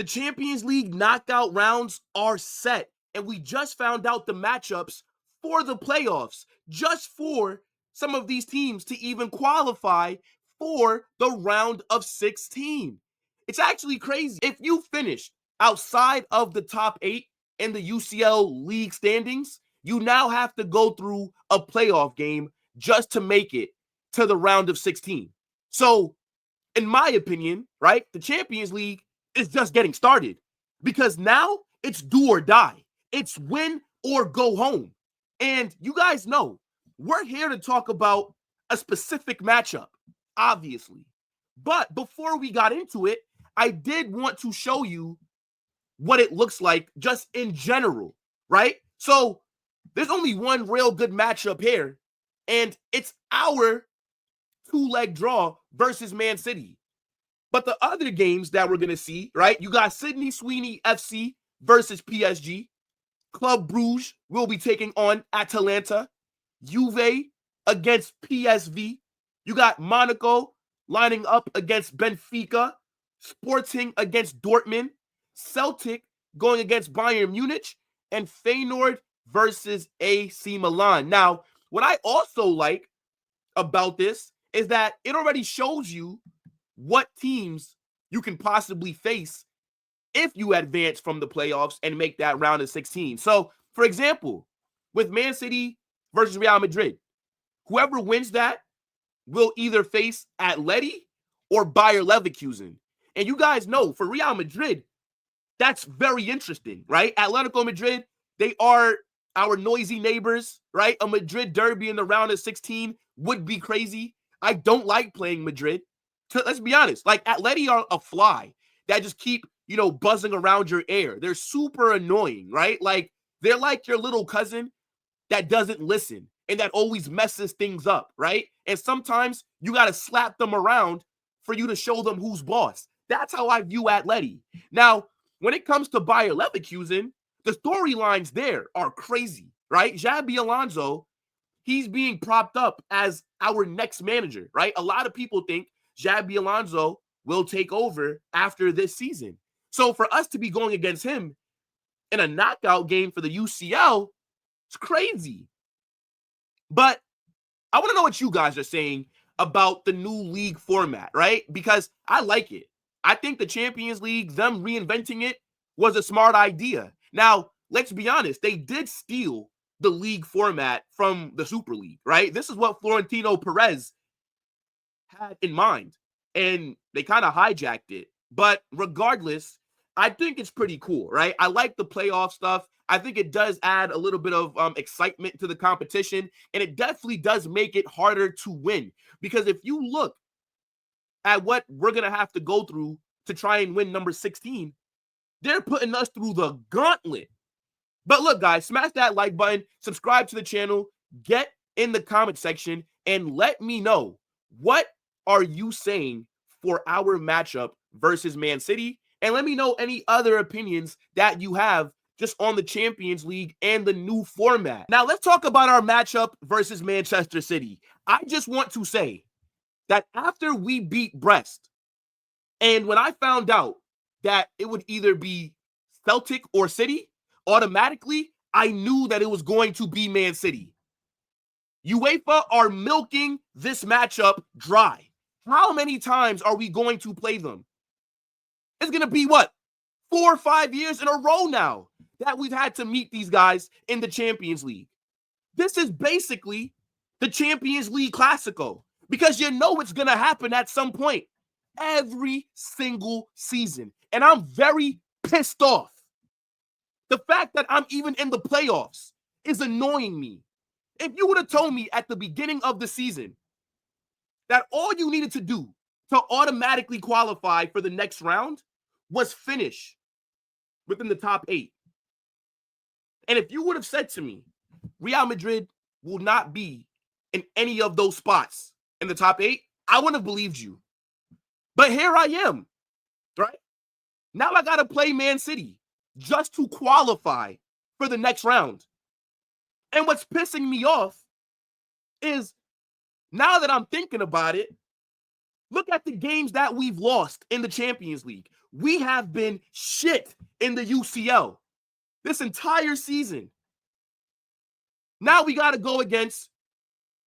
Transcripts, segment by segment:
The Champions League knockout rounds are set, and we just found out the matchups for the playoffs, just for some of these teams to even qualify for the round of 16. It's actually crazy. If you finished outside of the top 8 in the UCL league standings, you now have to go through a playoff game just to make it to the round of 16. So, in my opinion, right, the Champions League is just getting started because now it's do or die. It's win or go home. And you guys know we're here to talk about a specific matchup, obviously. But before we got into it, I did want to show you what it looks like just in general, right? So there's only one real good matchup here, and it's our two-leg draw versus Man City. But the other games that we're going to see, right? You got Sydney Sweeney FC versus PSG. Club Brugge will be taking on Atalanta. Juve against PSV. You got Monaco lining up against Benfica. Sporting against Dortmund. Celtic going against Bayern Munich. And Feyenoord versus AC Milan. Now, what I also like about this is that it already shows you what teams you can possibly face if you advance from the playoffs and make that round of 16. So, for example, with Man City versus Real Madrid, whoever wins that will either face Atleti or Bayer Leverkusen. And you guys know, for Real Madrid, that's very interesting, right? Atletico Madrid, they are our noisy neighbors, right? A Madrid derby in the round of 16 would be crazy. I don't like playing Madrid. Let's be honest, like Atleti are a fly that just keep, buzzing around your ear. They're super annoying, right? Like they're like your little cousin that doesn't listen and that always messes things up, right? And sometimes you got to slap them around for you to show them who's boss. That's how I view Atleti. Now, when it comes to Bayer Leverkusen, the storylines there are crazy, right? Xabi Alonso, he's being propped up as our next manager, right? A lot of people think Xabi Alonso will take over after this season. So for us to be going against him in a knockout game for the UCL, it's crazy. But I want to know what you guys are saying about the new league format, right? Because I like it. I think the Champions League, them reinventing it, was a smart idea. Now, let's be honest, they did steal the league format from the Super League, right? This is what Florentino Perez had in mind, and they kind of hijacked it. But regardless, I think it's pretty cool, right? I like the playoff stuff. I think it does add a little bit of excitement to the competition, and it definitely does make it harder to win. Because if you look at what we're going to have to go through to try and win number 16, they're putting us through the gauntlet. But look, guys, smash that like button, subscribe to the channel, get in the comment section, and let me know, what are you saying for our matchup versus Man City? And let me know any other opinions that you have just on the Champions League and the new format. Now, let's talk about our matchup versus Manchester City. I just want to say that after we beat Brest, and when I found out that it would either be Celtic or City, automatically, I knew that it was going to be Man City. UEFA are milking this matchup dry. How many times are we going to play them? It's going to be, 4 or 5 years in a row now that we've had to meet these guys in the Champions League. This is basically the Champions League Classico, because you know it's going to happen at some point every single season. And I'm very pissed off. The fact that I'm even in the playoffs is annoying me. If you would have told me at the beginning of the season that all you needed to do to automatically qualify for the next round was finish within the top 8, and if you would have said to me, Real Madrid will not be in any of those spots in the top 8, I wouldn't have believed you. But here I am, right? Now I got to play Man City just to qualify for the next round. And what's pissing me off is, now that I'm thinking about it, look at the games that we've lost in the Champions League. We have been shit in the UCL this entire season. Now we got to go against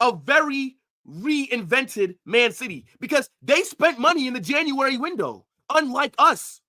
a very reinvented Man City because they spent money in the January window, unlike us.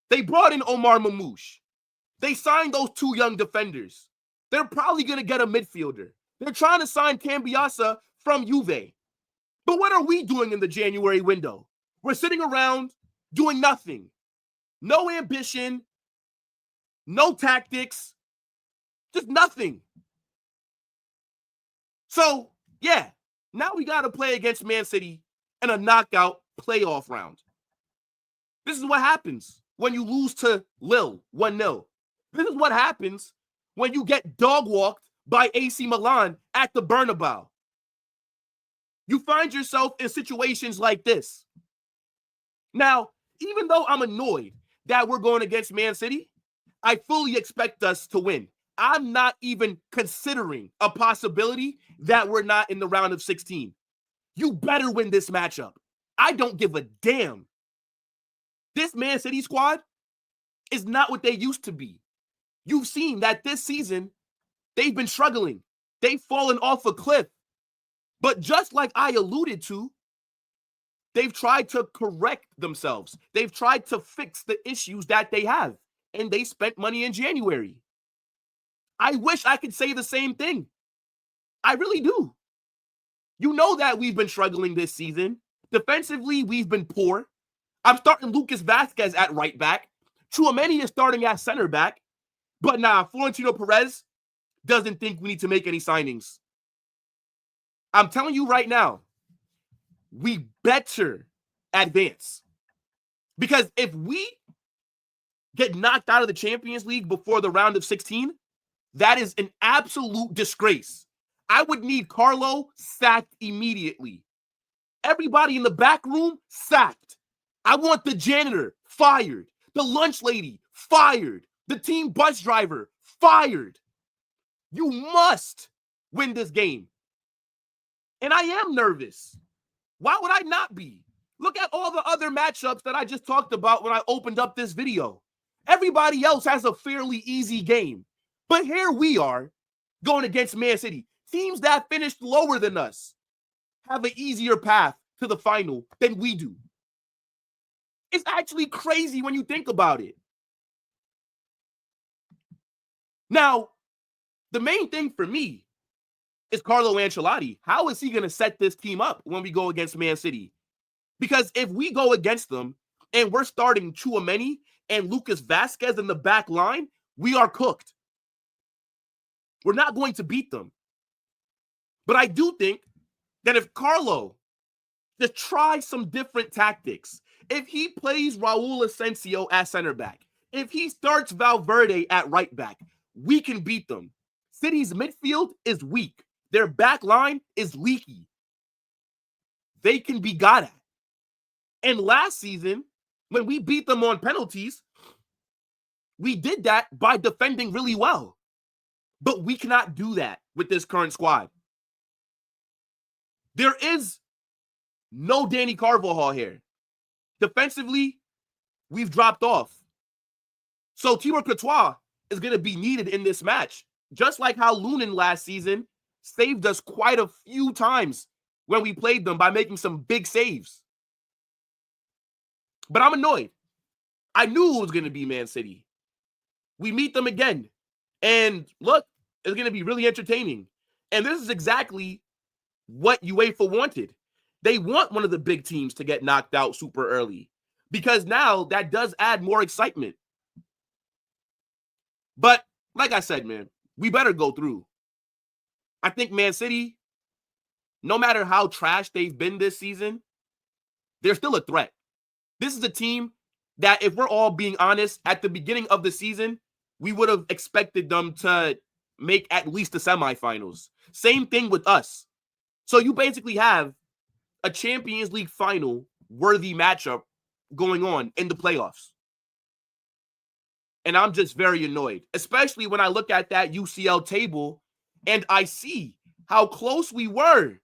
They brought in Omar Mamouche. They signed those 2 young defenders. They're probably going to get a midfielder. They're trying to sign Cambiasa from Juve. But what are we doing in the January window? We're sitting around doing nothing. No ambition, no tactics, just nothing. So, yeah, now we got to play against Man City in a knockout playoff round. This is what happens when you lose to Lille 1-0. This is what happens when you get dog-walked by AC Milan at the Bernabeu. You find yourself in situations like this. Now, even though I'm annoyed that we're going against Man City, I fully expect us to win. I'm not even considering a possibility that we're not in the round of 16. You better win this matchup. I don't give a damn. This Man City squad is not what they used to be. You've seen that this season, they've been struggling. They've fallen off a cliff. But just like I alluded to, they've tried to correct themselves. They've tried to fix the issues that they have. And they spent money in January. I wish I could say the same thing. I really do. You know that we've been struggling this season. Defensively, we've been poor. I'm starting Lucas Vazquez at right back. Tchouameni is starting at center back. But nah, Florentino Perez doesn't think we need to make any signings. I'm telling you right now, we better advance. Because if we get knocked out of the Champions League before the round of 16, that is an absolute disgrace. I would need Carlo sacked immediately. Everybody in the back room sacked. I want the janitor fired. The lunch lady fired. The team bus driver fired. You must win this game. And I am nervous. Why would I not be? Look at all the other matchups that I just talked about when I opened up this video. Everybody else has a fairly easy game. But here we are going against Man City. Teams that finished lower than us have an easier path to the final than we do. It's actually crazy when you think about it. Now, the main thing for me is Carlo Ancelotti. How is he going to set this team up when we go against Man City? Because if we go against them and we're starting Tchouameni and Lucas Vazquez in the back line, we are cooked. We're not going to beat them. But I do think that if Carlo just tries some different tactics, if he plays Raul Asensio at center back, if he starts Valverde at right back, we can beat them. City's midfield is weak. Their back line is leaky. They can be got at. And last season, when we beat them on penalties, we did that by defending really well. But we cannot do that with this current squad. There is no Danny Carvajal here. Defensively, we've dropped off. So Thibaut Courtois is going to be needed in this match. Just like how Lunin last season saved us quite a few times when we played them by making some big saves. But I'm annoyed. I knew it was going to be Man City. We meet them again. And look, it's going to be really entertaining. And this is exactly what UEFA wanted. They want one of the big teams to get knocked out super early because now that does add more excitement. But like I said, man, we better go through. I think Man City, no matter how trash they've been this season, they're still a threat. This is a team that, if we're all being honest, at the beginning of the season, we would have expected them to make at least the semifinals. Same thing with us. So you basically have a Champions League final worthy matchup going on in the playoffs. And I'm just very annoyed, especially when I look at that UCL table and I see how close we were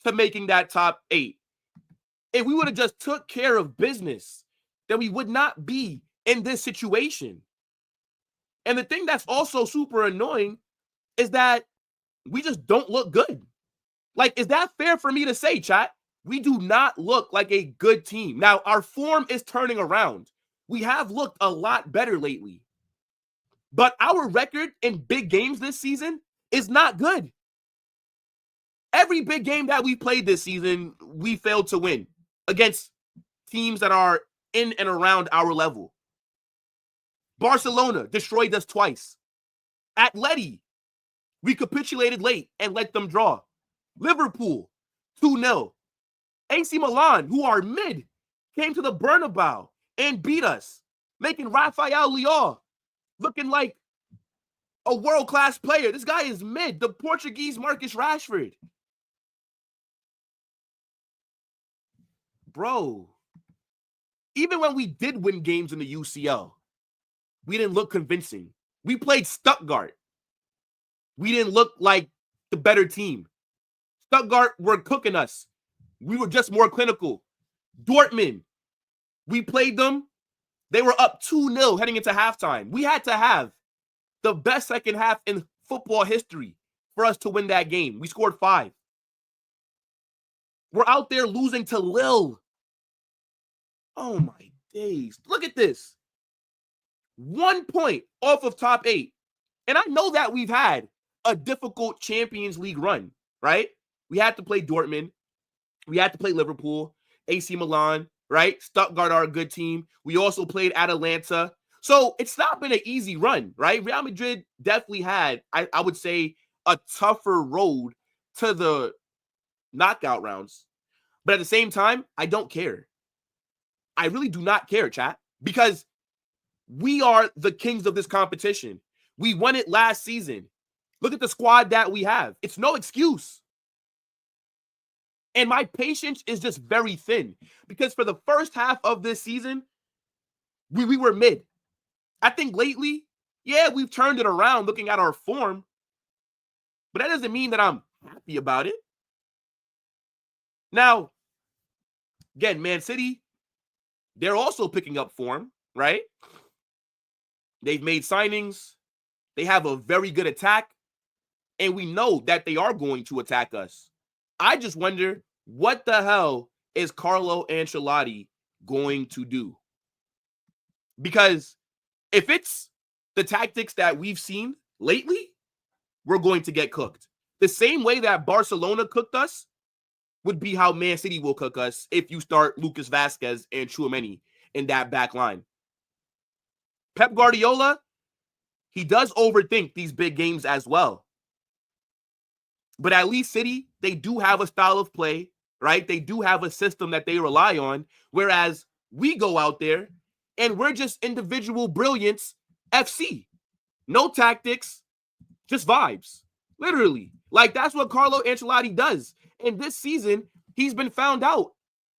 to making that top 8. If we would have just took care of business, then we would not be in this situation. And the thing that's also super annoying is that we just don't look good. Like, is that fair for me to say, chat? We do not look like a good team. Now, our form is turning around. We have looked a lot better lately. But our record in big games this season is not good. Every big game that we played this season, we failed to win against teams that are in and around our level. Barcelona destroyed us twice. Atleti, we capitulated late and let them draw. Liverpool, 2-0. AC Milan, who are mid, came to the Bernabeu and beat us, making Rafael Leao looking like a world-class player. This guy is mid, the Portuguese Marcus Rashford. Bro, even when we did win games in the UCL, we didn't look convincing. We played Stuttgart. We didn't look like the better team. Stuttgart were cooking us. We were just more clinical. Dortmund, we played them. They were up 2-0 heading into halftime. We had to have the best second half in football history for us to win that game. We scored 5. We're out there losing to Lille. Oh my days. Look at this. 1 point off of top 8. And I know that we've had a difficult Champions League run, right? We had to play Dortmund. We had to play Liverpool, AC Milan, right? Stuttgart are a good team. We also played Atalanta. So it's not been an easy run, right? Real Madrid definitely had, I would say, a tougher road to the knockout rounds. But at the same time, I don't care. I really do not care, chat, because we are the kings of this competition. We won it last season. Look at the squad that we have. It's no excuse. And my patience is just very thin because for the first half of this season, we were mid. I think lately, yeah, we've turned it around looking at our form, but that doesn't mean that I'm happy about it. Now, again, Man City, they're also picking up form, right? They've made signings. They have a very good attack, and we know that they are going to attack us. I just wonder, what the hell is Carlo Ancelotti going to do? Because if it's the tactics that we've seen lately, we're going to get cooked. The same way that Barcelona cooked us would be how Man City will cook us if you start Lucas Vazquez and Tchouaméni in that back line. Pep Guardiola, he does overthink these big games as well. But at least City, they do have a style of play, right? They do have a system that they rely on, whereas we go out there and we're just individual brilliance FC. No tactics, just vibes. Literally. Like, that's what Carlo Ancelotti does. And this season, he's been found out,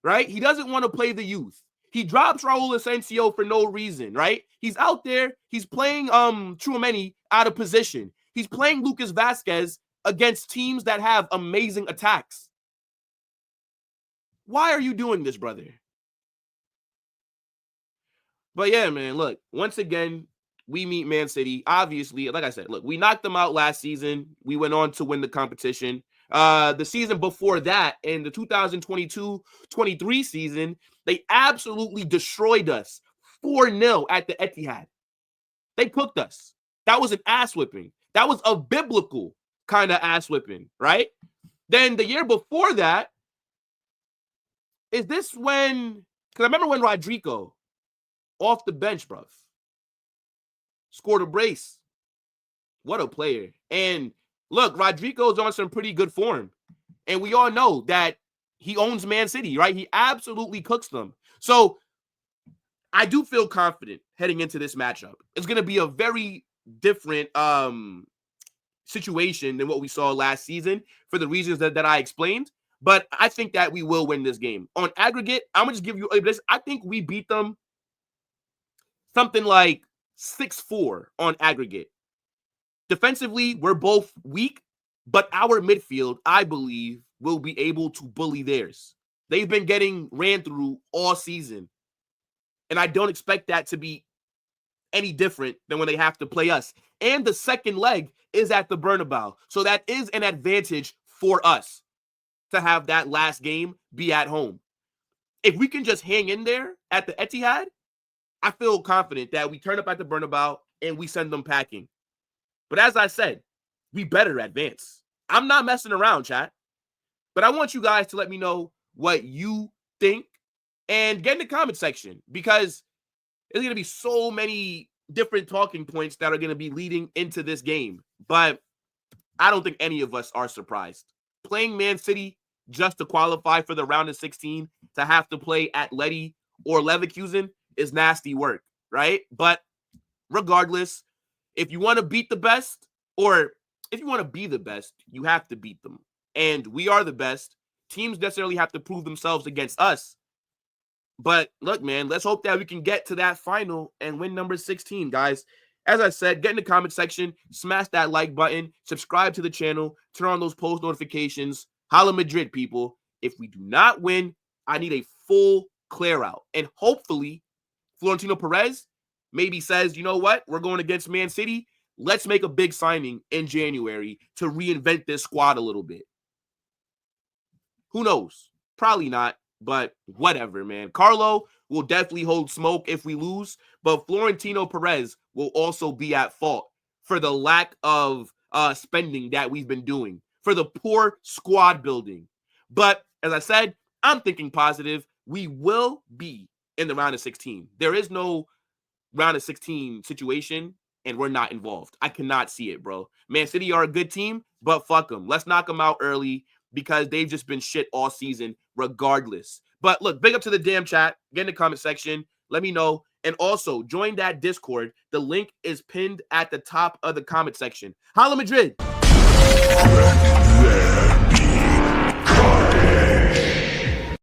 right? He doesn't want to play the youth. He drops Raul Asensio for no reason, right? He's out there. He's playing Tchouaméni out of position. He's playing Lucas Vazquez against teams that have amazing attacks. Why are you doing this, brother? But yeah, man, look, once again, we meet Man City. Obviously, like I said, look, we knocked them out last season. We went on to win the competition. The season before that, in the 2022-23 season, they absolutely destroyed us 4-0 at the Etihad. They cooked us. That was an ass whipping. That was a biblical kind of ass whipping, right? Then the year before that, is this when, because I remember when Rodrigo, off the bench, bruv, scored a brace. What a player. And look, Rodrigo's on some pretty good form. And we all know that he owns Man City, right? He absolutely cooks them. So I do feel confident heading into this matchup. It's going to be a very different situation than what we saw last season for the reasons that I explained. But I think that we will win this game. On aggregate, I'm going to just give you this. I think we beat them something like 6-4 on aggregate. Defensively, we're both weak, but our midfield, I believe, will be able to bully theirs. They've been getting ran through all season. And I don't expect that to be any different than when they have to play us. And the second leg is at the Bernabeu. So that is an advantage for us to have that last game be at home. If we can just hang in there at the Etihad, I feel confident that we turn up at the Bernabeu and we send them packing. But as I said, we better advance. I'm not messing around, chat. But I want you guys to let me know what you think and get in the comment section, because there's going to be so many different talking points that are going to be leading into this game. But I don't think any of us are surprised. Playing Man City just to qualify for the round of 16, to have to play Atleti or Leverkusen is nasty work, right? But regardless, if you want to beat the best, or if you want to be the best, you have to beat them. And we are the best. Teams necessarily have to prove themselves against us. But look, man, let's hope that we can get to that final and win number 16, guys. As I said, get in the comment section, smash that like button, subscribe to the channel, turn on those post notifications. Holla Madrid, people. If we do not win, I need a full clear out. And hopefully, Florentino Perez maybe says, you know what? We're going against Man City. Let's make a big signing in January to reinvent this squad a little bit. Who knows? Probably not, but whatever, man. Carlo will definitely hold smoke if we lose, but Florentino Perez will also be at fault for the lack of spending that we've been doing, for the poor squad building. But as I said, I'm thinking positive. We will be in the round of 16. There is no round of 16 situation, and we're not involved. I cannot see it, bro. Man City are a good team, but fuck them. Let's knock them out early, because they've just been shit all season regardless. But look, big up to the damn chat. Get in the comment section. Let me know. And also, join that Discord. The link is pinned at the top of the comment section. Holla Madrid!